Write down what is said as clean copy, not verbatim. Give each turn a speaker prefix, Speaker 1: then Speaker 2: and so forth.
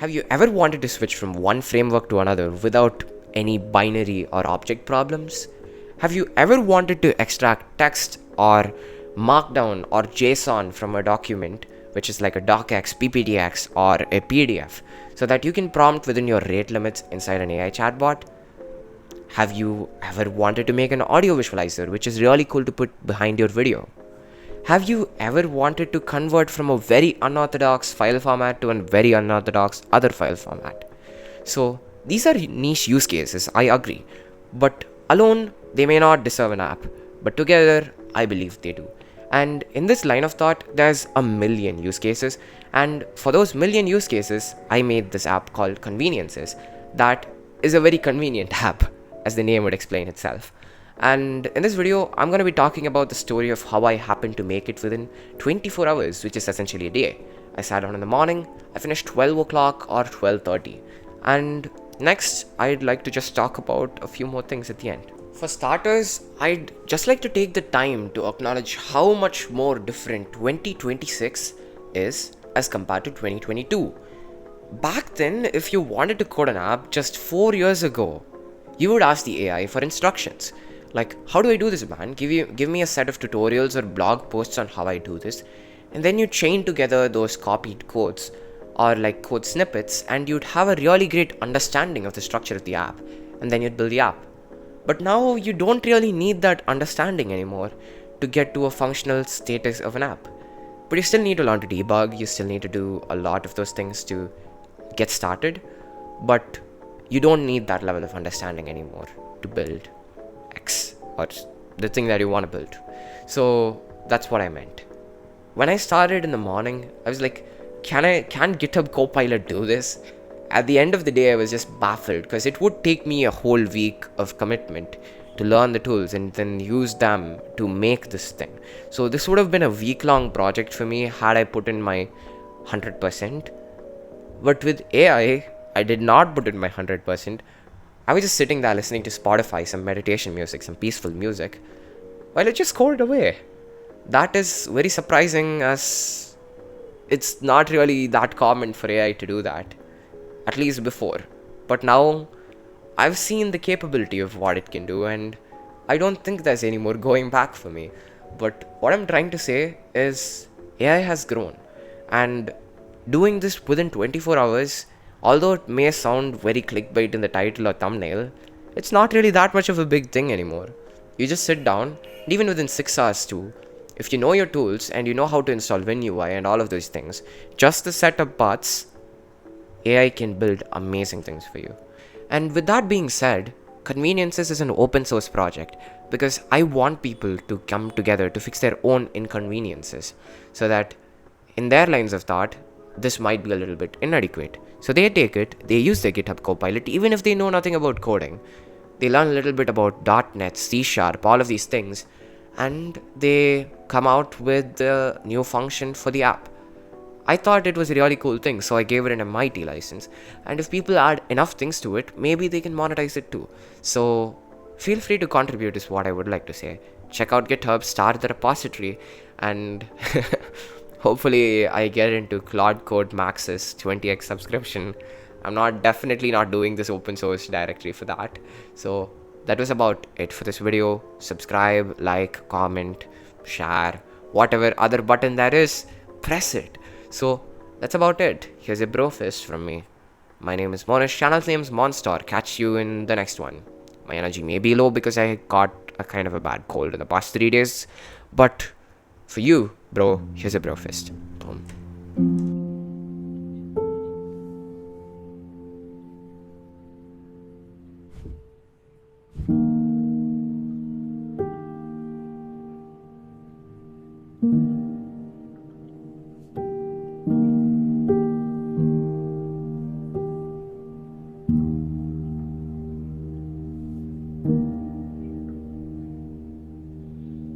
Speaker 1: Have you ever wanted to switch from one framework to another without any binary or object problems? Have you ever wanted to extract text or markdown or JSON from a document, which is like a docx, pptx, or a PDF, so that you can prompt within your rate limits inside an AI chatbot? Have you ever wanted to make an audio visualizer, which is really cool to put behind your video? Have you ever wanted to convert from a very unorthodox file format to a very unorthodox other file format? So these are niche use cases, I agree. But alone, they may not deserve an app. But together, I believe they do. And in this line of thought, there's a million use cases. And for those million use cases, I made this app called Conveniences. That is a very convenient app, as the name would explain itself. And in this video, I'm going to be talking about the story of how I happened to make it within 24 hours, which is essentially a day. I sat down in the morning, I finished 12 o'clock or 12:30. And next, I'd like to just talk about a few more things at the end. For starters, I'd just like to take the time to acknowledge how much more different 2026 is as compared to 2022. Back then, if you wanted to code an app just 4 years ago, you would ask the AI for instructions. Like, how do I do this, man? Give me a set of tutorials or blog posts on how I do this. And then you chain together those copied codes or like code snippets, and you'd have a really great understanding of the structure of the app. And then you'd build the app. But now you don't really need that understanding anymore to get to a functional status of an app. But you still need to learn to debug, you still need to do a lot of those things to get started. But you don't need that level of understanding anymore to build X or the thing that you want to build. So that's what I meant. When I started in the morning, I was like, can GitHub Copilot do this? At the end of the day, I was just baffled because it would take me a whole week of commitment to learn the tools and then use them to make this thing. So this would have been a week-long project for me had I put in my 100%. But with AI, I did not put in my 100%. I was just sitting there listening to Spotify, some meditation music, some peaceful music, while it just coded away. That is very surprising, as it's not really that common for AI to do that, at least before. But now, I've seen the capability of what it can do, and I don't think there's any more going back for me. But what I'm trying to say is, AI has grown, and doing this within 24 hours, although it may sound very clickbait in the title or thumbnail, it's not really that much of a big thing anymore. You just sit down, and even within 6 hours too, if you know your tools and you know how to install WinUI and all of those things, just the setup parts, AI can build amazing things for you. And with that being said, Conveniences is an open source project because I want people to come together to fix their own inconveniences, so that in their lines of thought, this might be a little bit inadequate. So they take it, they use their GitHub Copilot, even if they know nothing about coding. They learn a little bit about .NET, C#, all of these things, and they come out with the new function for the app. I thought it was a really cool thing, so I gave it an MIT license. And if people add enough things to it, maybe they can monetize it too. So feel free to contribute is what I would like to say. Check out GitHub, start the repository, and hopefully I get into Claude Code Max's 20x subscription. I'm definitely not doing this open source directory for that. So that was about it for this video. Subscribe, like, comment, share, whatever other button there is, press it. So that's about it. Here's a bro fist from me. My name is Monish, channel's name's Monster. Catch you in the next one. My energy may be low because I got a kind of a bad cold in the past 3 days. But for you, bro, here's a bro fist. Boom.